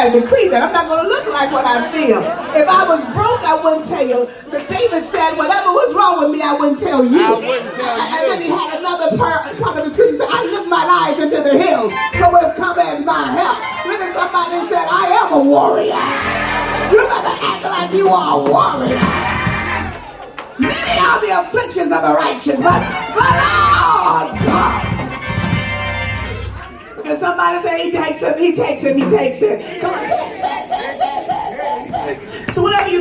declare and decree that I'm not going to look like what I feel. If I was broke, I wouldn't tell you. But David said, whatever was wrong with me, I wouldn't tell you. And then he had another part of the scripture. He said, I lift my eyes into the hills, from where cometh my help. Look at somebody and said, I am a warrior. You better act like you are a warrior. Many are the afflictions of the righteous, but oh God. And somebody said he takes it. Come on, say. So whenever you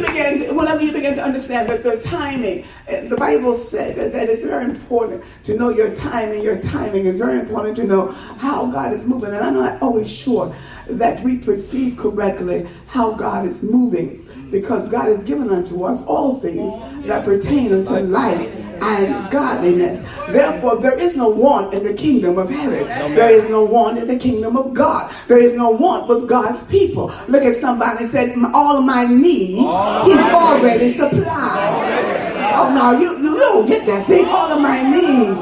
begin to understand that the timing, the Bible said that it's very important to know your timing. Your timing is very important to know how God is moving. And I'm not always sure that we perceive correctly how God is moving, because God has given unto us all things that pertain unto life and godliness. Therefore, there is no want in the kingdom of heaven. There is no want in the kingdom of God. There is no want with God's people. Look at somebody and say, all of my needs, he's already supplied. Oh no, you don't get that thing. All of my needs.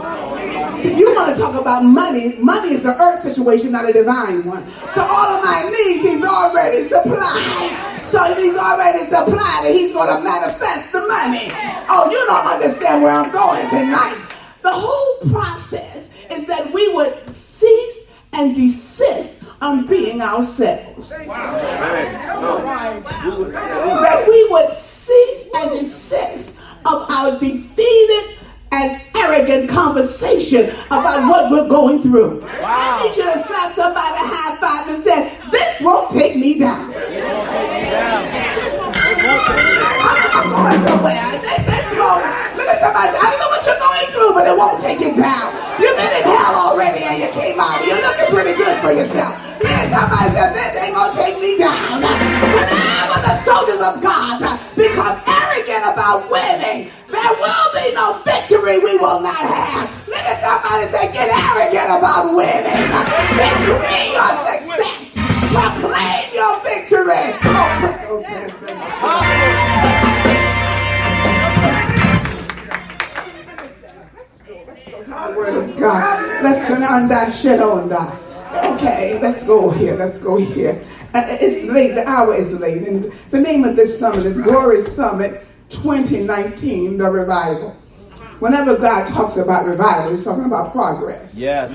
See, you want to talk about money. Money is an earth situation, not a divine one. So all of my needs, he's already supplied. So he's already supplied and he's going to manifest the money. Oh, you don't understand where I'm going tonight. The whole process is that we would cease and desist on being ourselves. Wow. That we would cease and desist of our defeated and arrogant conversation about what we're going through. Wow. I need you to slap somebody a high five and say, this won't take me down. I'm going somewhere. Let's go. Look at somebody. I don't know what you're going through, but it won't take you down. You've been in hell already and you came out. You're looking pretty good for yourself. Look at somebody said, this ain't going to take me down. Whenever the soldiers of God become arrogant about winning, there will be no victory we will not have. Look at somebody say, get arrogant about winning. Decree your success. Proclaim your victory. Word of God. Let's go down that shit on that. Okay, let's go here. It's late. The hour is late. And the name of this summit is Glory Summit 2019, the revival. Whenever God talks about revival, he's talking about progress. Yes.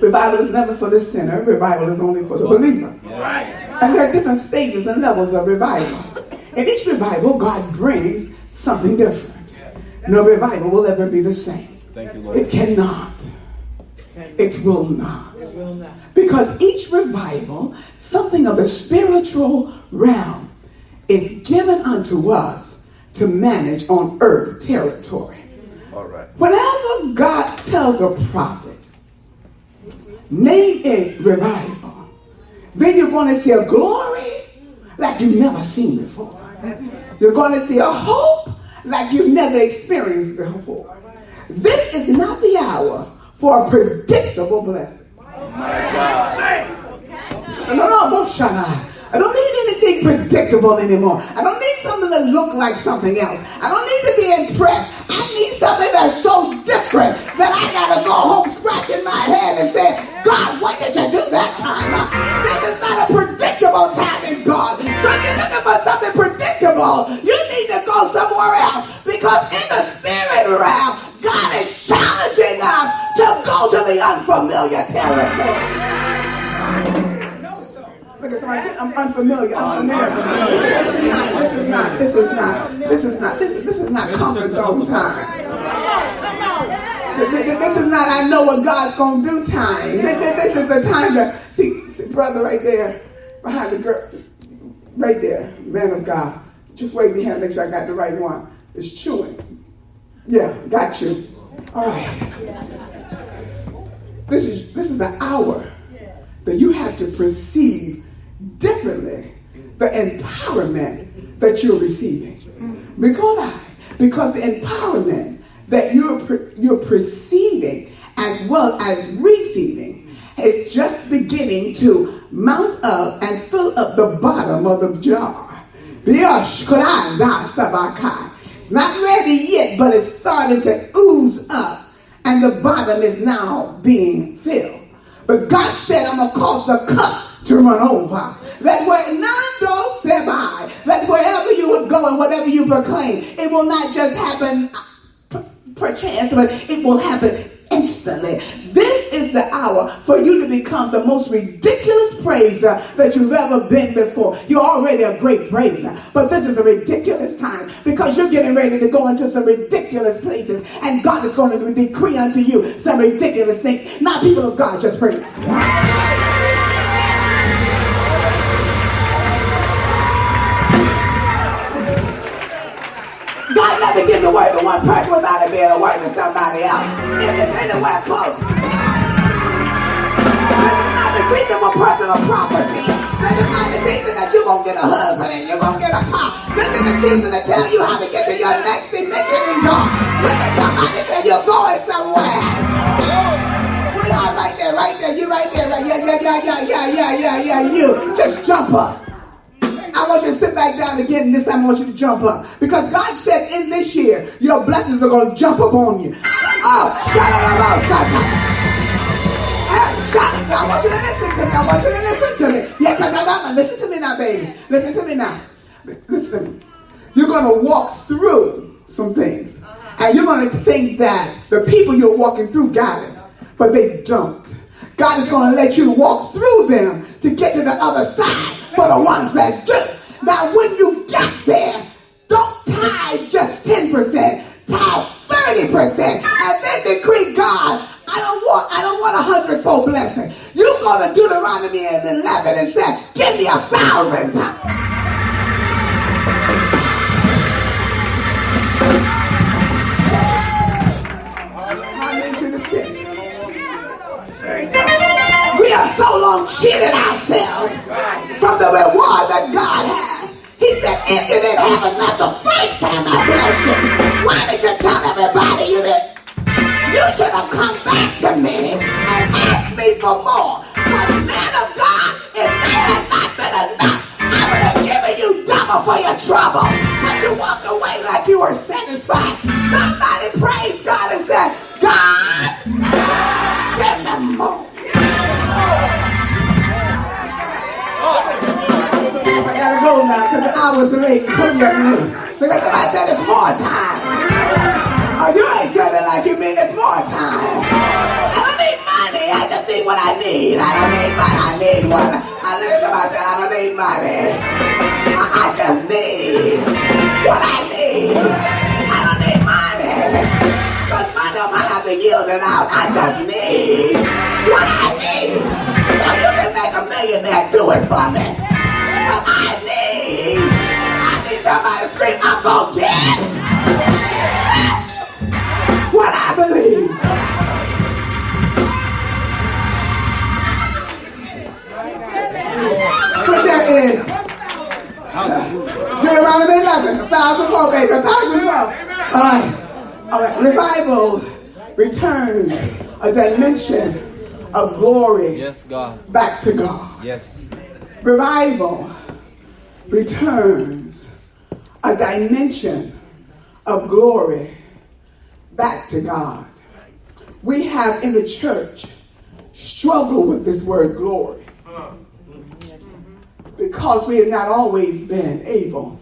Revival is never for the sinner. Revival is only for the believer. Right. And there are different stages and levels of revival. In each revival, God brings something different. No revival will ever be the same. Thank you, Lord. It cannot. It will not. Because each revival, something of the spiritual realm, is given unto us to manage on earth territory. All right. Whenever God tells a prophet, name it revival, then you're going to see a glory like you've never seen before. You're going to see a hope like you've never experienced before. This is not the hour for a predictable blessing. My God. No, don't shut up. I don't need anything predictable anymore. I don't need something that looks like something else. I don't need to be impressed. I need something that's so different that I gotta go home scratching my head and say, God, what did you do that time? This is not a predictable time in God. So if you're looking for something predictable, you need to go somewhere else, because in the spirit realm, God is challenging us to go to the unfamiliar territory. Look at somebody say, I'm unfamiliar. This is not comfort zone time. This is not I know what God's going to do time. This is the time to see brother right there behind the girl, right there, man of God. Just wave your hand, make sure I got the right one. It's chewing. Yeah, got you. All right. This is the hour that you have to perceive differently the empowerment that you're receiving. Because the empowerment that you're perceiving as well as receiving is just beginning to mount up and fill up the bottom of the jar. It's not ready yet, but it's starting to ooze up, and the bottom is now being filled. But God said, I'm going to cause the cup to run over. That where none don't say by, that wherever you would go and whatever you proclaim, it will not just happen perchance, but it will happen instantly. This is the hour for you to become the most ridiculous praiser that you've ever been before. You're already a great praiser, but this is a ridiculous time because you're getting ready to go into some ridiculous places, and God is going to decree unto you some ridiculous things. Now, people of God, just pray. God never gives a word to one person without it being a word to somebody else. If it's anywhere close. This is not the season for personal prophecy. This is not the season that you're going to get a husband and you're going to get a car. This is the season to tell you how to get to your next dimension in God. Look at somebody and say you're going somewhere. Sweetheart, right there. You right there. Yeah. You. Just jump up. I want you to sit back down again, and this time I want you to jump up. Because God said in this year, your blessings are going to jump up on you. Oh, shut up. I want you to listen to me. Yeah, because listen to me now, baby. Listen to me now. Listen. You're going to walk through some things. And you're going to think that the people you're walking through got it. But they don't. God is going to let you walk through them to get to the other side. For the ones that do. Now, when you get there, don't tithe just 10%, tithe 30%, and then decree, God, I don't want 100-fold blessing. You're going to Deuteronomy 11 and say, give me 1,000 times. I need you to sit. We have so long cheated ourselves from the reward that God has. He said, if you didn't have enough the first time I blessed you, why did you tell everybody you did? You should have come back to me and asked me for more. Because man of God, if they had not been enough, I would have given you double for your trouble. But you walked away like you were satisfied. Somebody praise God and said, God, give me more. I gotta go now because the hour's late. Put me up late. Because somebody said it's more time. Oh, you ain't feeling like you mean it's more time. I don't need money. I just need what I need. I don't need money. I need what I listen. Somebody said I don't need money. I just need what I need. I don't need money. Because money might have to yield it out. I just need what I need. So you can make a millionaire do it for me. But I need somebody to scream, I'm gonna get what I believe. But there is Deuteronomy 11, 1,000 more, baby, 1,000 more. All right. Revival returns a dimension of glory. Yes, God. Back to God. Yes. Revival returns a dimension of glory back to God. We have in the church struggled with this word glory because we have not always been able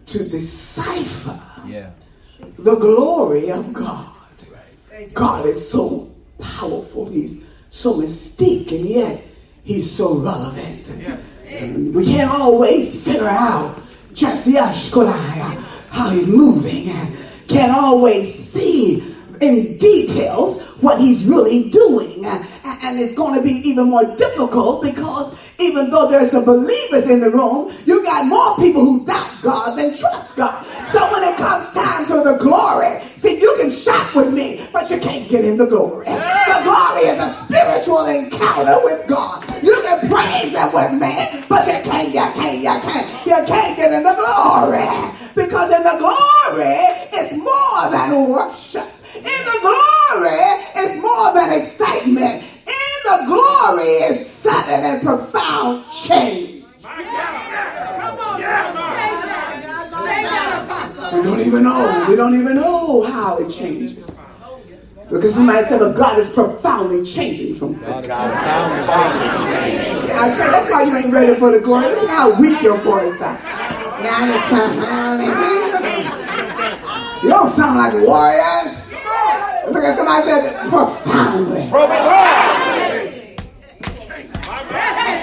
to decipher the glory of God. God is so powerful. He's so mystique, and yet he's so relevant. And we can't always figure out just how he's moving, and can't always see in details what he's really doing. And it's going to be even more difficult because even though there's some believers in the room, you got more people who doubt God than trust God. So when it comes time to the glory, see, you can shout with me, but you can't get in the glory. The glory is a spiritual encounter with God. You can praise him with me, but you can't get in the glory. Because in the glory, it's more than worship. In the glory, it's more than excitement. In the glory is sudden and profound change. Come on, say that, apostle. We don't even know how it changes. Because somebody said, but God is profoundly changing something. God is profoundly changing. Yeah, I tell you, that's why you ain't ready for the glory. Look at how weak your voice is. God is profoundly changing. You don't sound like warriors. Because somebody said, profoundly.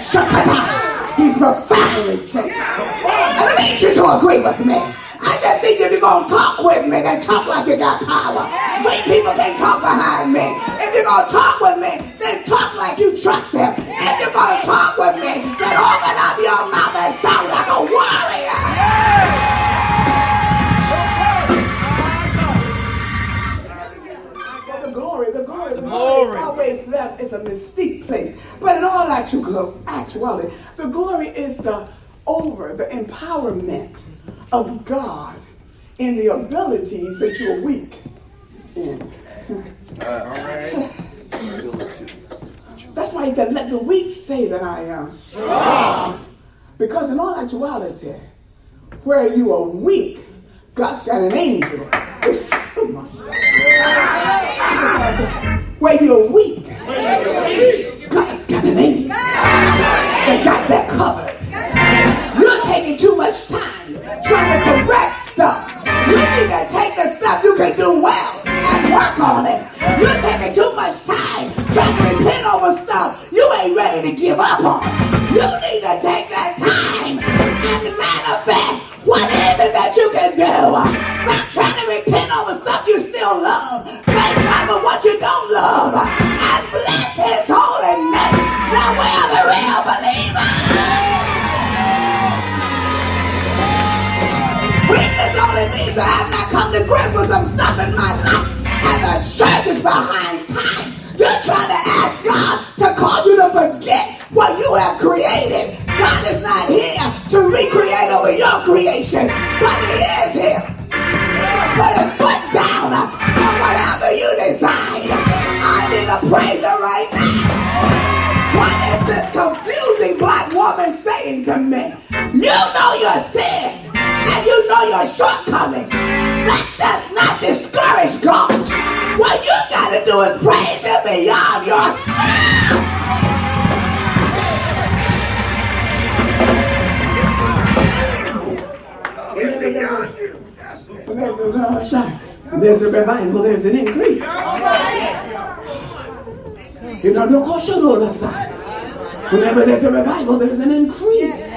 Shakata. He's profoundly changing. I need you to agree with me. I just think if you're going to talk with me, then talk like you got power. Weak people can't talk behind me. If you're going to talk with me, then talk like you trust him. If you're going to talk with me, then open up your mouth and sound like a warrior. So the glory is always left is a mystique place. But in all actuality, the glory is the empowerment of God in the abilities that you're weak in. That's why he said, let the weak say that I am strong. Because in all actuality, where you are weak, God's got an angel. Where you're weak, God's got an angel. They got that covered. You're taking too much time trying to correct stuff. You need to take the stuff you can do well and work on it. You're taking too much time trying to repent over stuff you ain't ready to give up on. You need to take that time and manifest what is it that you can do. Stop trying to repent over stuff you still love. Thank God for what you don't love. And bless his holy name. Now where are the real believers? Weakness only means that I've not come to grips with some stuff in my life. And the church is behind time. You're trying to ask God to cause you to forget what you have created. God is not here to recreate over your creation, but he is here. Put his foot down on whatever you decide. I need a praiser right now. What is this confusing black woman saying to me? You know your sin, and you know your shortcomings. That does not discourage God. What you got to do is praise him beyond yourself. There's a revival, there's an increase. You know, no caution on the side. Whenever there's a revival, there's an increase.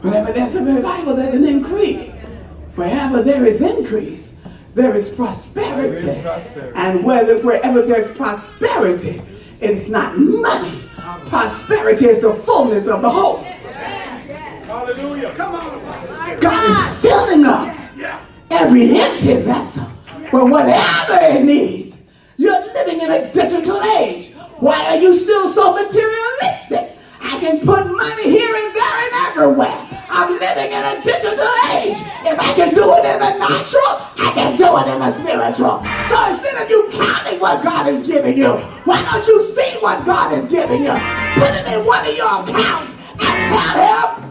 Whenever there's a revival, there's an increase. Wherever there is increase, there is prosperity. And wherever there's prosperity, it's not money. Prosperity is the fullness of the whole. Hallelujah. Come on. God is filling up every empty vessel with whatever it needs. You're living in a digital age. Why are you still so materialistic? I can put money here and there and everywhere. I'm living in a digital age. If I can do it in the natural, I can do it in the spiritual. So instead of you counting what God is giving you, why don't you see what God is giving you? Put it in one of your accounts and tell him,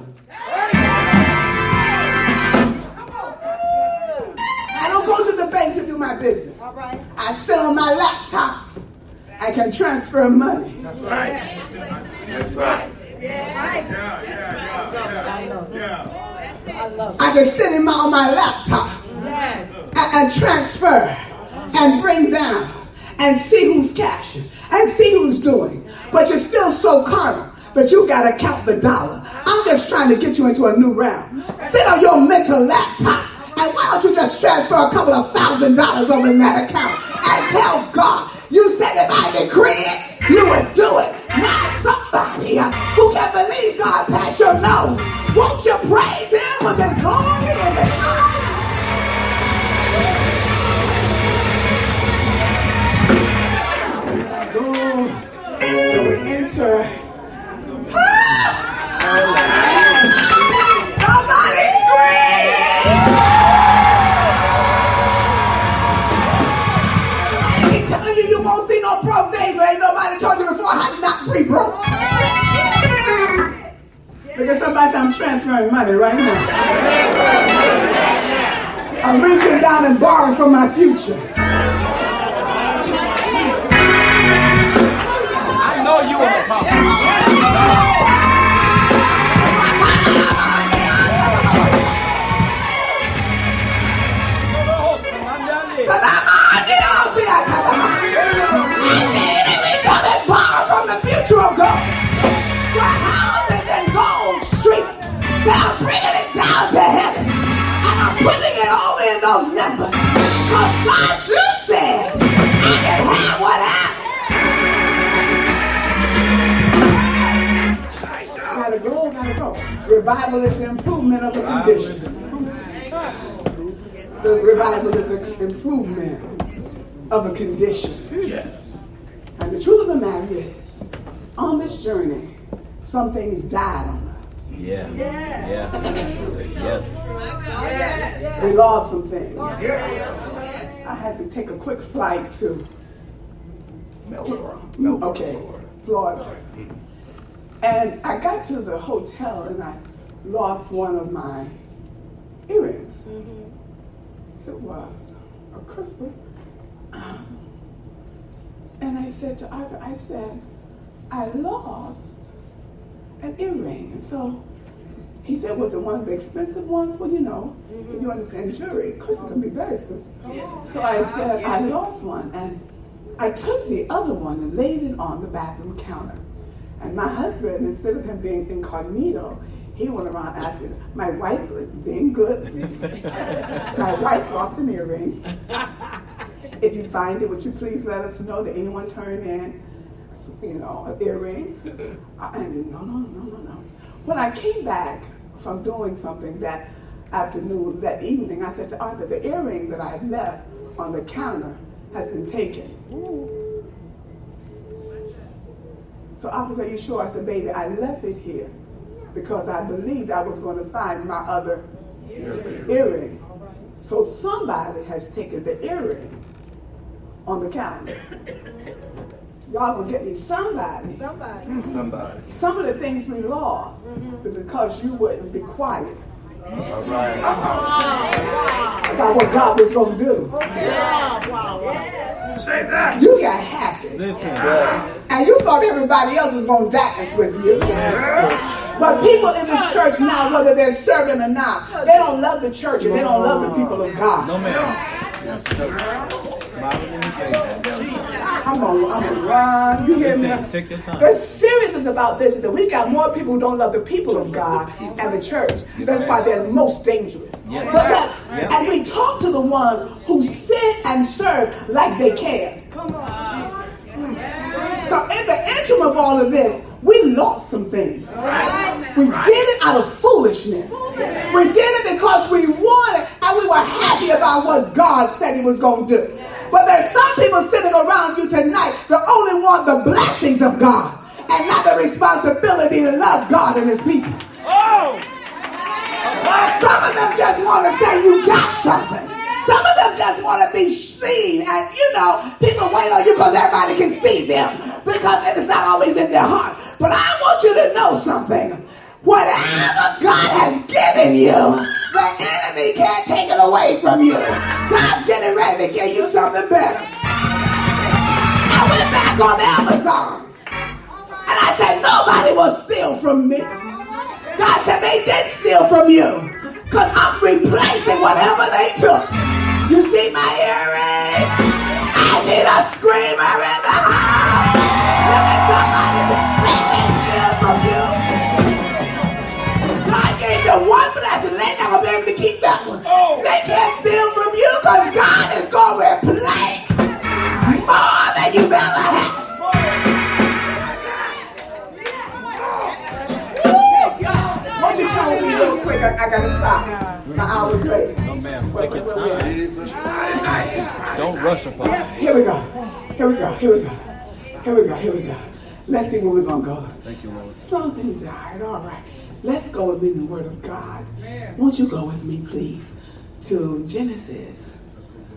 I don't go to the bank to do my business. I sit on my laptop. I can transfer money. That's right. That's right. I can sit on my laptop and transfer and bring down and see who's cashing and see who's doing. But you're still so carnal that you got to count the dollar. I'm just trying to get you into a new realm. Sit on your mental laptop. And why don't you just transfer a couple of $1,000 over in that account and tell God, you said if I decree it, you would do it. Now somebody who can believe God past your nose, won't you praise him with his glory and his honor? So we enter. Somebody scream! You won't see no broke days, but ain't nobody told you before how to not be broke. Because somebody said I'm transferring money right now. I'm reaching down and borrowing from my future. those numbers. Because God, you said, I can have whatever. Gotta go. Revival is the improvement of a condition. The revival is an improvement of a condition. And the truth of the matter is, on this journey, some things died on us. Yes. We lost some things. I had to take a quick flight to Florida. And I got to the hotel and I lost one of my earrings. It was a crystal. And I said to Arthur, I lost an earring. And so he said, was it one of the expensive ones? Well, you know, you understand jewelry, crystal can be very expensive. So I said, I lost one. And I took the other one and laid it on the bathroom counter. And my husband, instead of him being incognito, he went around asking, my wife, being good, my wife lost an earring. If you find it, would you please let us know that anyone turned in, an earring? No. When I came back from doing something that evening, I said to Arthur, the earring that I had left on the counter has been taken. So Arthur said, you sure? I said, baby, I left it here because I believed I was going to find my other earring. So somebody has taken the earring on the counter. Y'all gonna get me somebody. Some of the things we lost because you wouldn't be quiet. All right. About what God was gonna do. Say that. You got happy. And you thought everybody else was gonna dance with you. But people in this church now, whether they're serving or not, they don't love the church and they don't love the people of God. No, ma'am. I'm gonna run. You hear me? Take your time. The seriousness about this is that we got more people who don't love the people of God and the church. That's why they're most dangerous. And we talk to the ones who sit and serve like they care. Come on. So in the interim of all of this, we lost some things. We did it out of foolishness. We did it because we wanted and we were happy about what God said he was going to do. But there's some people sitting around you tonight that only want the blessings of God and not the responsibility to love God and his people. Some of them just want to say you got something. Some of them just want to be seen. And people wait on you because everybody can see them. Because it's not always in their heart. But I want you to know something. Whatever God has given you, the enemy can't take it away from you. God's getting ready to give you something better. I went back on Amazon and I said, nobody will steal from me. God said, they did steal from you because I'm replacing whatever they took. You see my earring? I need a screamer in the house. Look at somebody say, they can't steal from you. God gave them one blessing. They're not going to be able to keep that one. They can't steal from you because God is going to replace more than you've ever had. Won't you tell me real quick? I got to stop. My hour's late. No, ma'am. Take your time. Jesus. Don't rush upon it. Here we go. Let's see where we're going to go. Thank you, Lord. Something died. All right. Let's go with me in the Word of God. Won't you go with me, please, to Genesis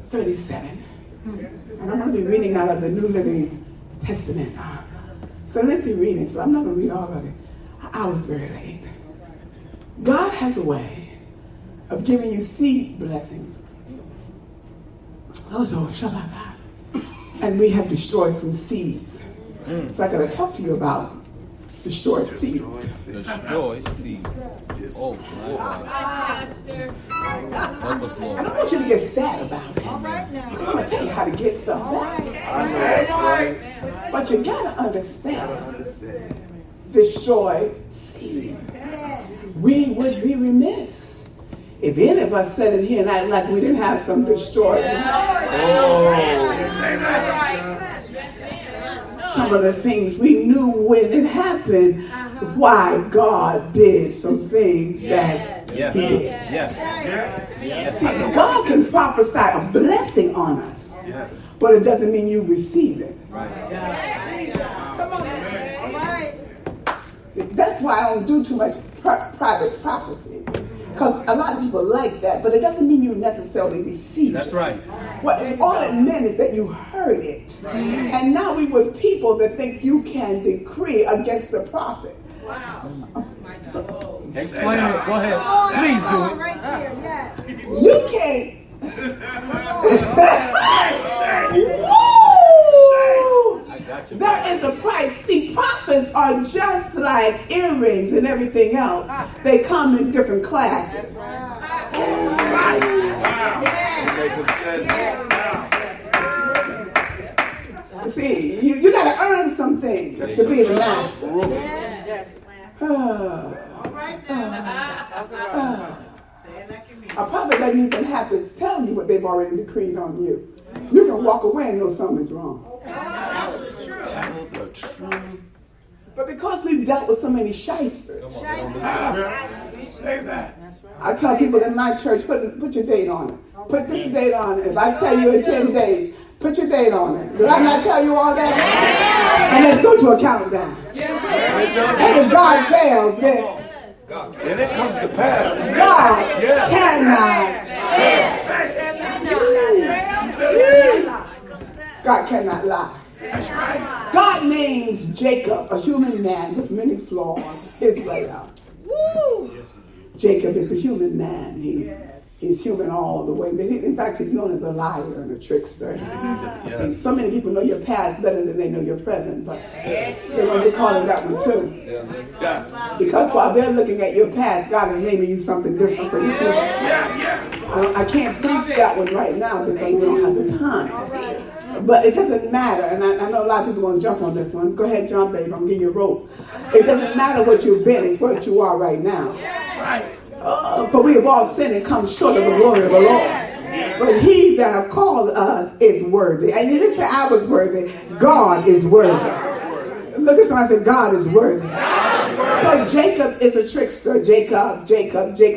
37. And I'm going to be reading out of the New Living Testament. So let's be reading, so I'm not going to read all of it. I was very late. God has a way of giving you seed blessings. And we have destroyed some seeds. So I got to talk to you about destroyed seeds. Destroyed seeds. Oh, my God. Help us, Lord. I don't want you to get sad about it. I'm going to tell you how to get stuff back. But you got to understand destroyed seed. We would be remiss If any of us sat in here and act like we didn't have some destroyed, some of the things we knew when it happened, why God did some things that He did. See, God can prophesy a blessing on us, but it doesn't mean you receive it. See, that's why I don't do too much private prophecy. Because a lot of people like that, but it doesn't mean you necessarily receive it. That's right. All it meant is that you heard it. And now we with people that think you can decree against the prophet. Wow. Explain it. Go ahead. Please do it. Right there, yes. You can't. I got you. There is a price. See, prophets are just like earrings and everything else. They come in different classes. See, you got to earn some things to be the master. A prophet doesn't even have to tell you what they've already decreed on you. You can walk away and know something's wrong. Tell the truth. But because we've dealt with so many shysters, Say that. I tell people in my church, put your date on it. Put this date on it. If I tell you in 10 days, put your date on it. Did I not tell you all that? And let's go to a countdown. And if God fails, then And it comes to pass. God cannot. God cannot lie. God names Jacob, a human man with many flaws, Israel. Jacob is a human man. He's human all the way. But in fact, he's known as a liar and a trickster. See, so many people know your past better than they know your present, but they're going to be calling that one too. Because while they're looking at your past, God is naming you something different for your future. I can't preach that one right now because we don't have the time. But it doesn't matter, and I know a lot of people are going to jump on this one. Go ahead, jump, babe. I'm giving you a rope. It doesn't matter what you've been, it's what you are right now. For we have all sinned and come short of the glory of the Lord. But He that have called us is worthy. And you didn't say I was worthy. God is worthy. Look at somebody and say, God is worthy. So Jacob is a trickster. Jacob,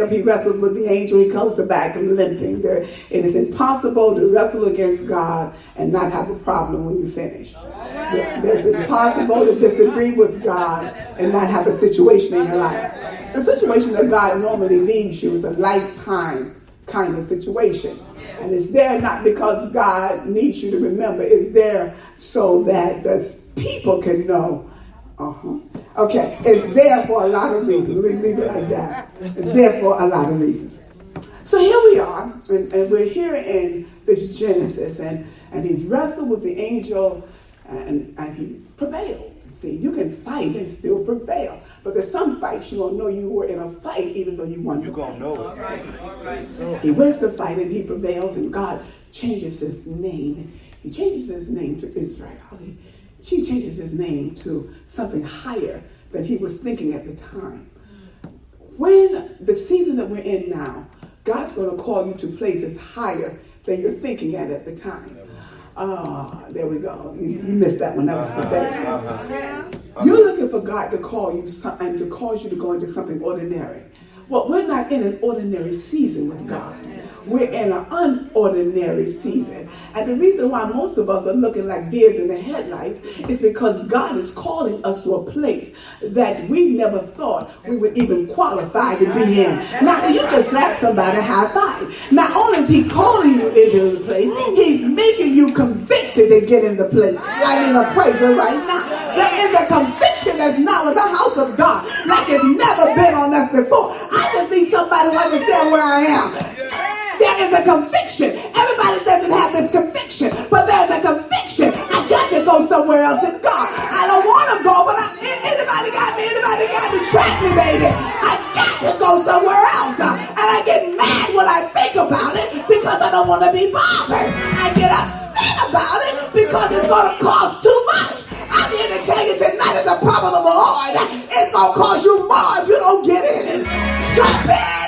he wrestles with the angel. He comes back limping. It is impossible to wrestle against God and not have a problem when you finish. It's impossible to disagree with God and not have a situation in your life. The situation that God normally leads you is a lifetime kind of situation. And it's there not because God needs you to remember. It's there so that the people can know. Okay, it's there for a lot of reasons. Let me leave it like that. It's there for a lot of reasons. So here we are, and we're here in this Genesis, and he's wrestled with the angel, and he prevailed. See, you can fight and still prevail. But there's some fights you don't know you were in a fight even though you won. You're going to know it. Say so. He wins the fight and he prevails, and God changes his name. He changes his name to Israel. He changes his name to something higher than he was thinking at the time. When the season that we're in now, God's going to call you to places higher than you're thinking at the time. There we go. You missed that one. That was pathetic. You're looking for God to call you and to cause you to go into something ordinary. Well, we're not in an ordinary season with God. We're in an unordinary season. And the reason why most of us are looking like deers in the headlights is because God is calling us to a place that we never thought we would even qualify to be in. Now, you can slap somebody high five. Not only is he calling you into the place, he's making you convicted to get in the place. I need a praiser right now. There is a conviction that's now in the house of God like it's never been on us before. I just need somebody to understand where I am. There is a conviction. Everybody doesn't have this conviction, but there's a conviction. I got to go somewhere else in God. I don't want to go, but anybody got me? Anybody got me? Track me, baby. I got to go somewhere else. And I get mad when I think about it because I don't want to be bothered. I get upset about it because it's going to cost too much. I'm here to tell you tonight is a problem of the Lord. It's going to cost you more if you don't get in it. Jump in it.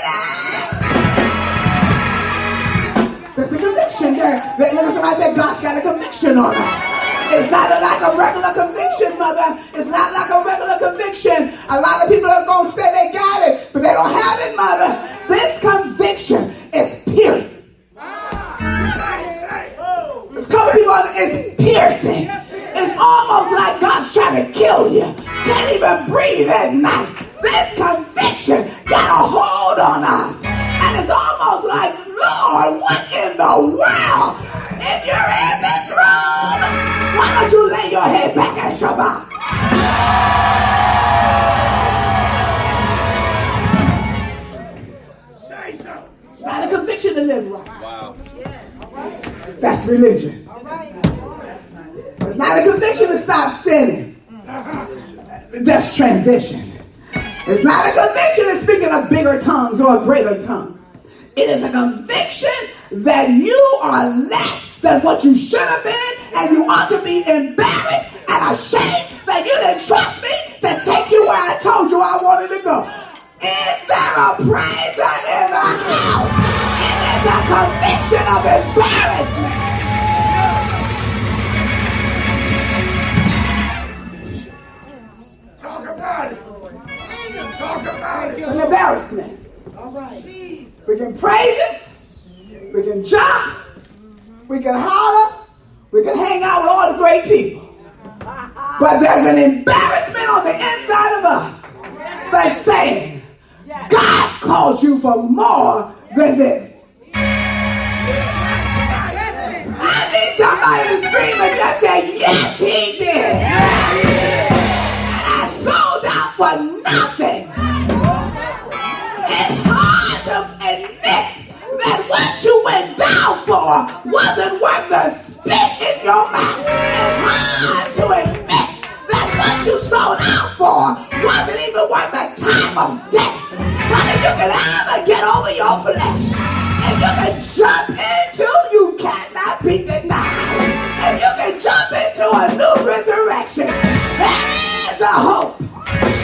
Look at somebody say, God's got a conviction on us. It's not like a regular conviction, mother. It's not like a regular conviction. A lot of people are going to say they got it, but they don't have it, mother. This conviction is piercing. It's coming people on, it's piercing. It's almost like God's trying to kill you. Can't even breathe at night. This conviction got a hold on us. And it's almost like, Lord, what in the world? If you're in this room, why don't you lay your head back at Shabbat? It's not a conviction to live right. Wow. That's religion. It's not a conviction to stop sinning. That's transition. It's not a conviction to speak in bigger tongues or greater tongues. It is a conviction that you are less than what you should have been, and you ought to be embarrassed and ashamed that you didn't trust me to take you where I told you I wanted to go. Is there a praiser in the house? It is a conviction of embarrassment. Talk about it. Talk about it. It's an embarrassment. All right. We can praise it. We can jump. We can holler. We can hang out with all the great people. But there's an embarrassment on the inside of us that's saying, God called you for more than this. I need somebody to scream and just say, yes, he did. And I sold out for nothing. It's hard to admit that what you went down for wasn't worth the spit in your mouth. It's hard to admit that what you sold out for wasn't even worth the time of death. But if you can ever get over your flesh, if you can jump into, you cannot be denied. If you can jump into a new resurrection, there is a hope.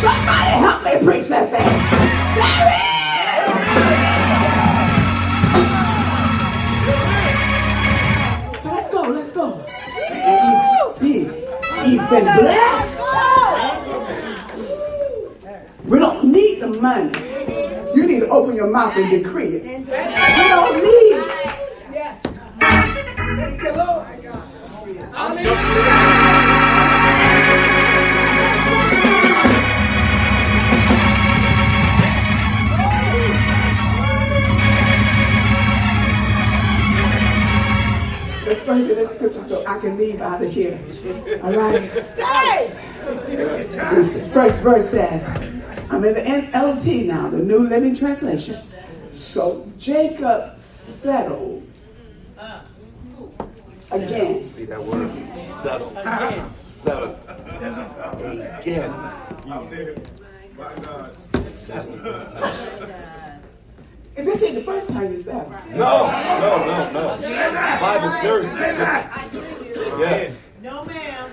Somebody help me preach that thing. There is. So let's go. He's been blessed. We don't need the money. You need to open your mouth and decree it. We don't need. Yes. Thank you, Lord. Hallelujah. Let's go into this scripture so I can leave out of here. All right? This first verse says, I'm in the NLT now, the New Living Translation. So Jacob settled again. See that word? Settle. Settle. Again. Settle. And this ain't the first time you settled. No. The Bible's very specific. Yes. No, ma'am.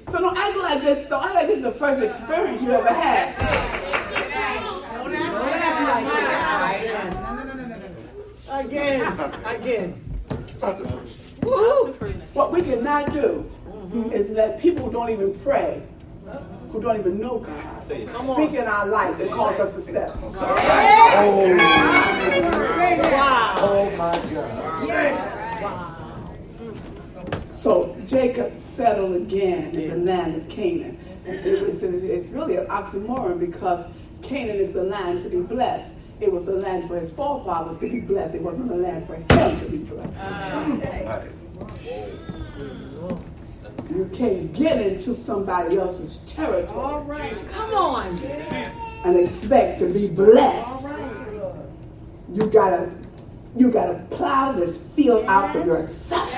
So don't act like this. Don't act like this is the first experience you ever had. Again. It's not the first. What we cannot do is let people who don't even pray, who don't even know God, speak in our life that cause us to settle. Oh my God. So Jacob settled again in the land of Canaan. It's really an oxymoron because Canaan is the land to be blessed. It was the land for his forefathers to be blessed. It wasn't the land for him to be blessed. You can't get into somebody else's territory. All right. Come on. And expect to be blessed. You gotta plow this field out for yourself.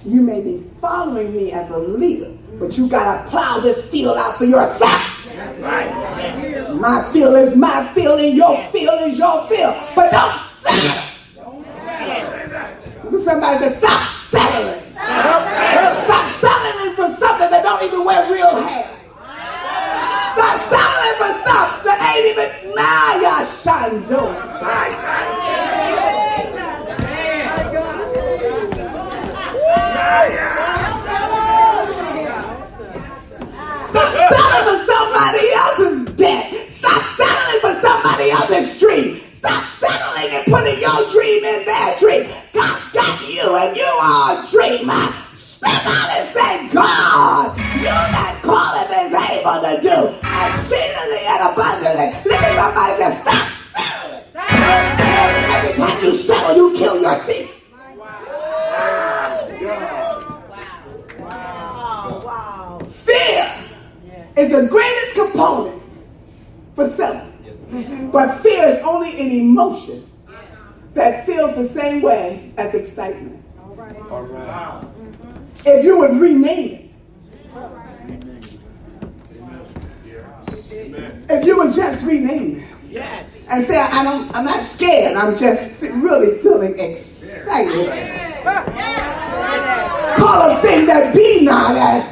You may be following me as a leader, but you gotta plow this field out for yourself. My field is my field, and your field is your field. But don't settle. Somebody said, stop settling. Stop settling for something that don't even wear real hair. Stop settling for stuff that ain't even Naya Shandos. Stop settling for somebody else's debt. Stop settling for somebody else's dream. Stop settling and putting your dream in their dream. God's got you and you are a dreamer. Step out and say, God, you that calleth is able to do exceedingly and abundantly. Look at somebody and say, stop settling. Every time you settle, you kill your seed. Wow. Fear is the greatest component for settling. But fear is only an emotion that feels the same way as excitement. All right. If you would rename it, if you would just rename it, and say, I'm not scared, I'm just really feeling excited. Call a thing that be not as.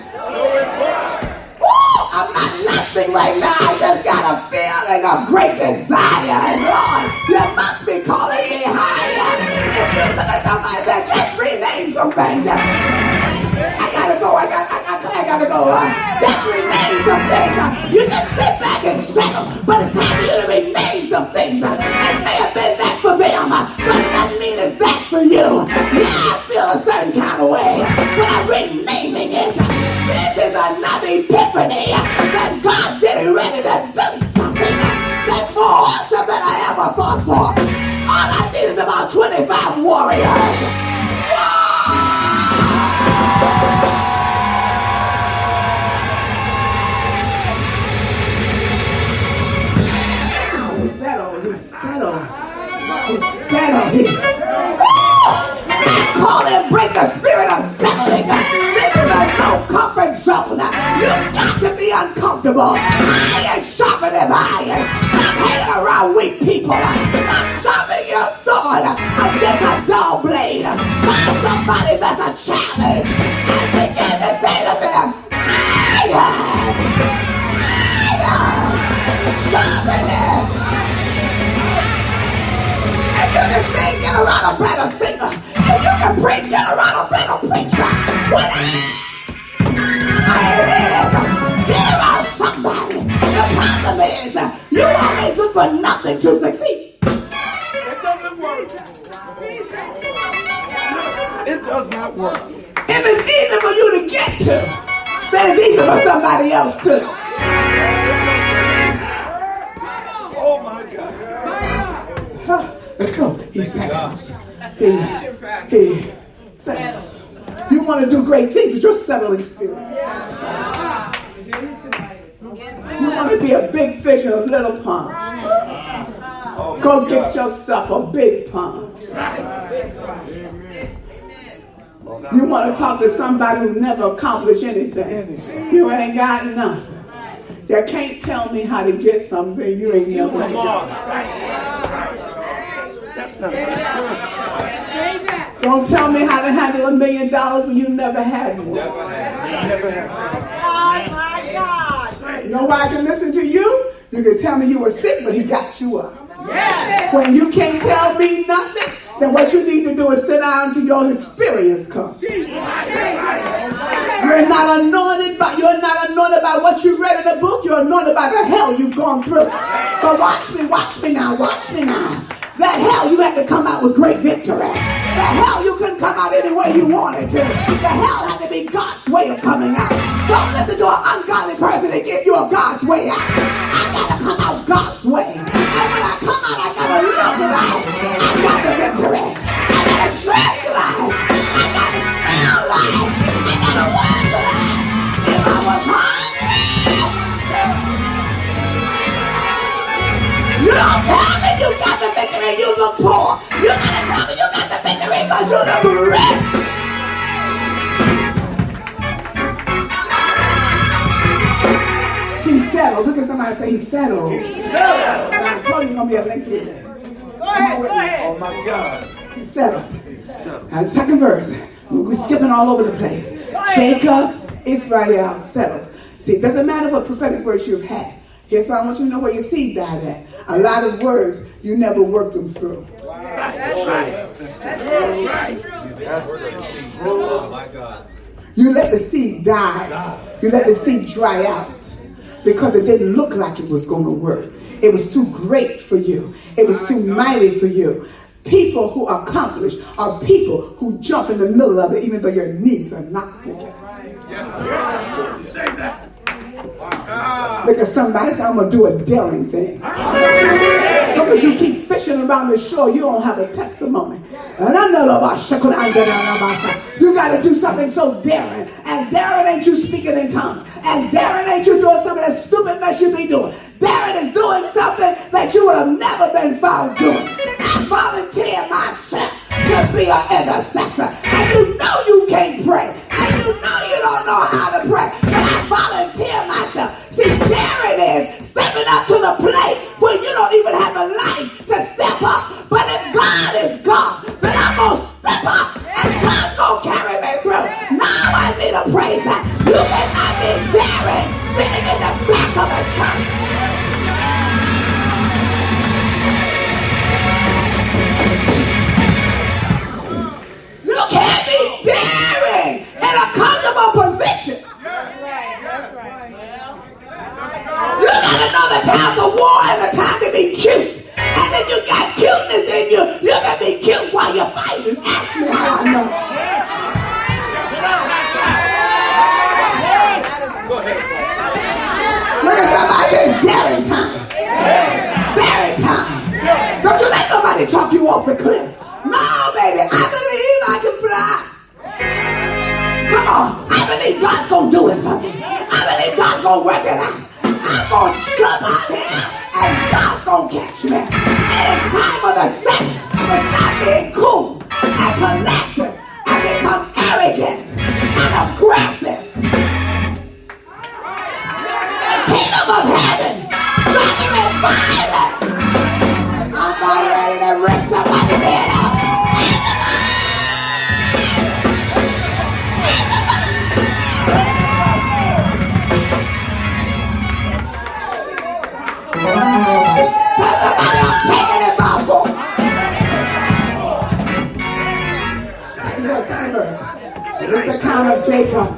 I'm not lusting right now. I just got a feeling of great desire. And Lord, you must be calling me higher. If you look at somebody that just rename some things. I gotta go. Just rename some things. You just sit back and settle. But it's time for you to rename some things. It may have been that for them, but it doesn't mean it's that for you. Yeah, I feel a certain kind of way, but I'm renaming it. This is another epiphany that God's getting ready to do something that's more awesome than I ever thought for. All I need is about 25 warriors. He's settled. I call and break the spirit of settling. This is a no comfort zone. You've got to be uncomfortable. Iron sharpening iron. Stop hanging around weak people. Stop sharpening your sword against a dull blade. Find somebody that's a challenge and begin to say to them, iron. Sharpen it. If you can sing, get around a better singer. If you can preach, get around a better preacher. Whatever it is, get around somebody. The problem is, you always look for nothing to succeed. It doesn't work. It does not work. If it's easy for you to get to, then it's easy for somebody else too. Oh my God. Let's go. He settles. He settles. You want to do great things, but you're settling spirit. You want to be a big fish in a little pond. Go get yourself a big pond. You want to talk to somebody who never accomplished anything. You ain't got nothing. You can't tell me how to get something you ain't never done. That's not Don't tell me how to handle $1 million when you never had one. Never happened. Oh my God. You know why I can listen to you? You can tell me you were sick, but he got you up. Yes. When you can't tell me nothing, then what you need to do is sit down until your experience comes. You're not anointed by what you read in the book. You're anointed by the hell you've gone through. But watch me now. That hell you had to come out with great victory. That hell you couldn't come out any way you wanted to. The hell had to be God's way of coming out. Don't listen to an ungodly person to give you a God's way out. I gotta come out God's way. And when I come out, I gotta look like I got the victory. I gotta dress like I gotta smell like I gotta walk like if I was hungry. You don't tell me you got the victory, you look poor. You gotta tell me you got the victory because you look rich. He's settled. Look at somebody and say he's settled. He's settled. Now I told you you're going to be a lengthy today. Go ahead. Oh my God. He's settled. He's settled. Now the second verse. We're skipping all over the place. Jacob, Israel, settled. See, it doesn't matter what prophetic words you've had. Here's why I want you to know where your seed died at. A lot of words, you never worked them through. That's right. That's the truth. Oh my God. You let the seed die. You let the seed dry out because it didn't look like it was going to work. It was too great for you. It was too mighty for you. People who accomplish are people who jump in the middle of it even though your knees are not moving. Yes, say that. Because somebody said, I'm going to do a daring thing. Because you keep fishing around the shore, you don't have a testimony. And I know about you got to do something so daring. And daring ain't you speaking in tongues. And daring ain't you doing something that stupidness you be doing. Daring is doing something that you would have never been found doing. I volunteer myself to be an intercessor. And you know you can't pray. And you know you don't know how to pray. But I volunteer myself. See, daring is stepping up to the plate where you don't even have a life to step up. But if God is God, then I'm going to step up and God's going to carry me through. Now I need a praiser. You cannot be daring sitting in the back of a church. You can't be daring in a comfortable position. You gotta know the time for war and the time to be cute. And if you got cuteness in you, you can be cute while you're fighting. Ask me how I know. Look at somebody say daring time. Daring time. Don't you let nobody talk you off the cliff. No, baby, I believe I can fly. Come on, I believe God's gonna do it for me. I believe God's gonna work it out. I'm gonna jump out here and God's gonna catch me. And it's time for the saints to stop being cool and collective and become arrogant and aggressive. The kingdom of heaven, suffering violence. I'm not ready to rip somebody's head off. It's the account of Jacob.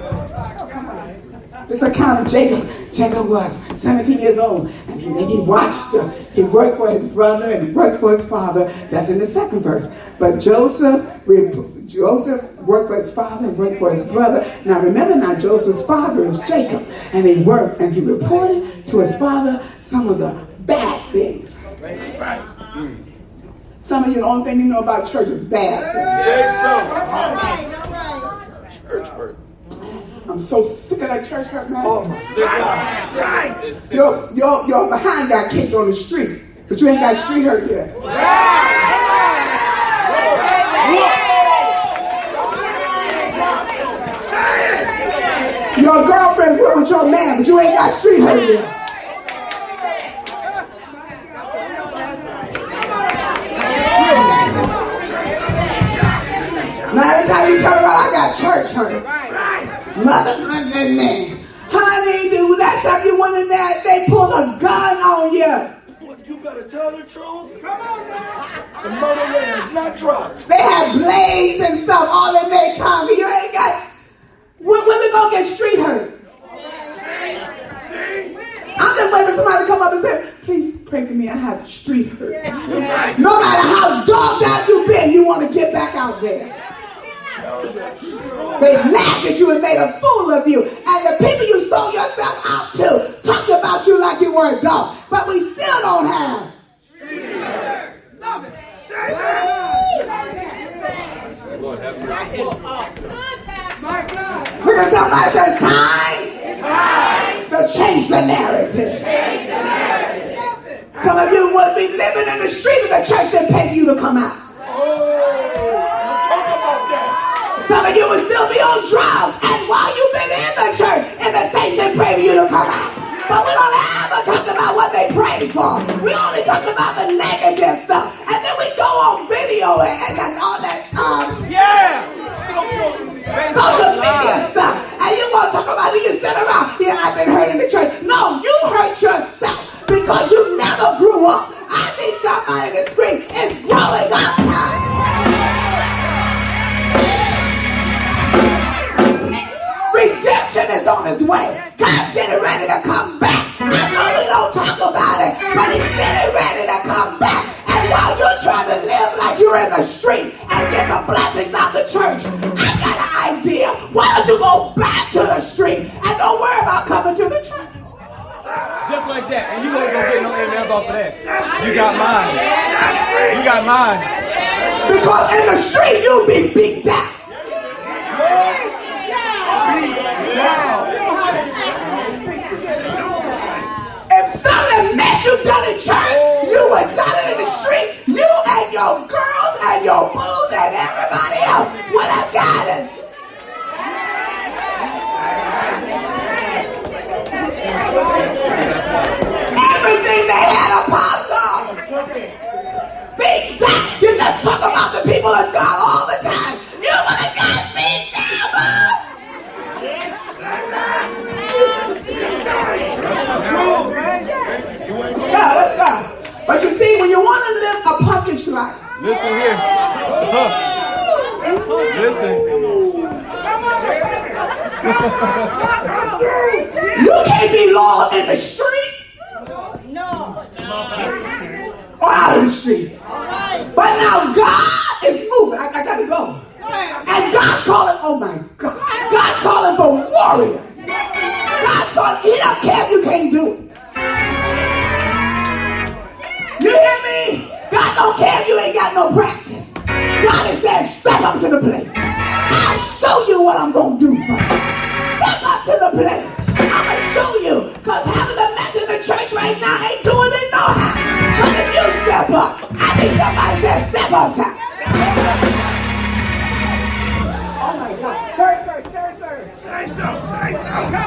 It's the account of Jacob. Jacob was 17 years old, and he watched. He worked for his brother and he worked for his father. That's in the second verse. But Joseph worked for his father and worked for his brother. Now remember, now Joseph's father is Jacob, and he worked and he reported to his father some of the bad things. Right. Some of you, the only thing you know about church is bad things. Say so. All right. Church hurt. I'm so sick of that church hurt mess. Oh, right. Your behind got kicked on the street, but you ain't got street hurt yet. Your girlfriend's with your man, but you ain't got street hurt yet. Now every time you turn around, I got church hurt. Mother's hundred men. Honey, dude, that stuff you went in there, they pulled a gun on you. What, you better tell the truth. Come on now. The murder rate has not dropped. They have blades and stuff all in their tongue. You ain't got. When we gonna get street hurt? See? I'm just waiting for somebody to come up and say, please pray for me, I have street hurt. No matter how dogged out you've been, you want to get back out there. They laughed at you and made a fool of you. And the people you sold yourself out to talked about you like you were a dog. But we still don't have. Love it. Say that. Lord have mercy. My God. Because somebody says time to change the narrative. Some of you would be living in the street of the church and pay you to come out. Talk about that. Some of you will still be on drugs, and while you've been in the church, and the saints didn't pray for you to come out. But we don't ever talk about what they prayed for. We only talk about the negative stuff, and then we go on video and all that social media stuff. And you want to talk about it, you sit around. Yeah, I've been hurt in the church. No, you hurt yourself because you never grew up. I need somebody to scream, it's growing up time. like that. And you won't go get no emails off of that. You got mine. You got mine. Because in the street, you'll be beat down. If some of the mess you done in church, you would done it in the street. You and your girls and your booze and everybody else would have got it. Everything they had, apostle. Beat down. You just talk about the people of God all the time. You would have got beat down, boy. Let's go. But you see, when you want to live a punkish life, listen here. Listen. You can't be lost in the street. No. Or out of the street. But now God is moving. I gotta go. And God's calling, oh my God. God's calling for warriors. God's calling, he don't care if you can't do it. You hear me? God don't care if you ain't got no practice. God has said, step up to the plate. I'll show you what I'm going to do for you. Step up to the plate. I'm going to show you. Because having a mess in the church right now ain't doing it no how. But if you step up, I need somebody to say, step up time. Oh my God. Third verse. Say so.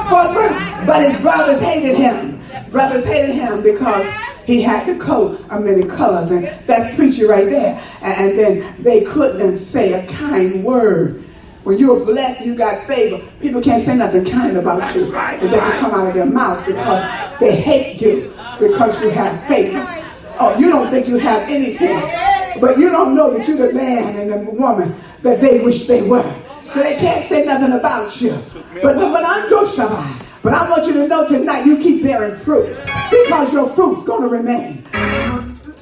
Fourth verse. But his brothers hated him. Brothers hated him because he had the coat of many colors, and that's preaching right there. And then they couldn't say a kind word. When you're blessed, you got favor. People can't say nothing kind about you. It doesn't come out of their mouth because they hate you because you have favor. Oh, you don't think you have anything, but you don't know that you're the man and the woman that they wish they were. So they can't say nothing about you. But I'm going to survive. But I want you to know tonight you keep bearing fruit because your fruit's going to remain.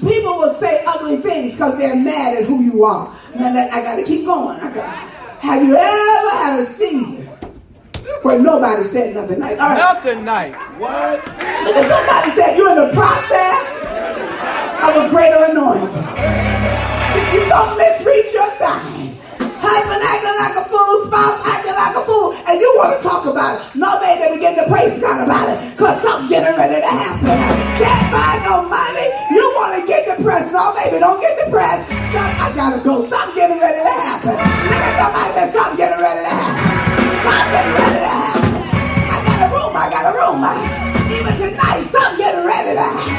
People will say ugly things because they're mad at who you are. Man, I got to keep going. Have you ever had a season where nobody said nothing nice? All right. Nothing nice. What? Look at somebody said you're in the process of a greater anointing. See, you don't misread your sign. Husband acting like a fool, spouse acting like a fool, and you want to talk about it. No, baby, begin to praise God about it, because something's getting ready to happen. Can't find no money. You want to get depressed. No, baby, don't get depressed. I gotta go. Something's getting ready to happen. Look at somebody say something's getting ready to happen. Something's getting ready to happen. I got a room. Even tonight, something's getting ready to happen.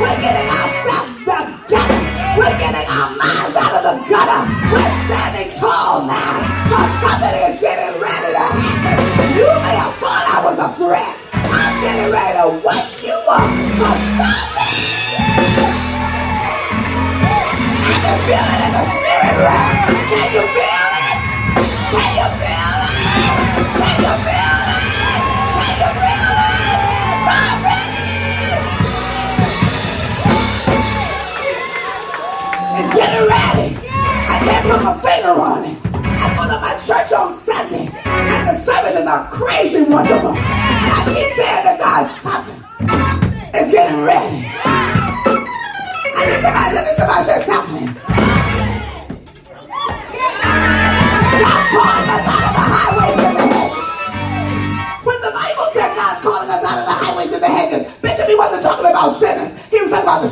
We're getting ourselves together. We're getting our minds out of the gutter. We're standing tall now. Because something is getting ready to happen. You may have thought I was a threat. I'm getting ready to wake you up. For something. I can feel it in the spirit realm. Can you feel it? Can you feel it? Can you feel it? Can you feel it? Something. It's getting ready. I can't put my finger on it. I go to my church on Sunday, and the service is a crazy wonderful. And I keep saying to God, something is getting ready. I need somebody, look at somebody say something. God's calling us out of the highways and the hedges. When the Bible said God's calling us out of the highways and the hedges, Bishop, he wasn't talking about sinners. He was talking about the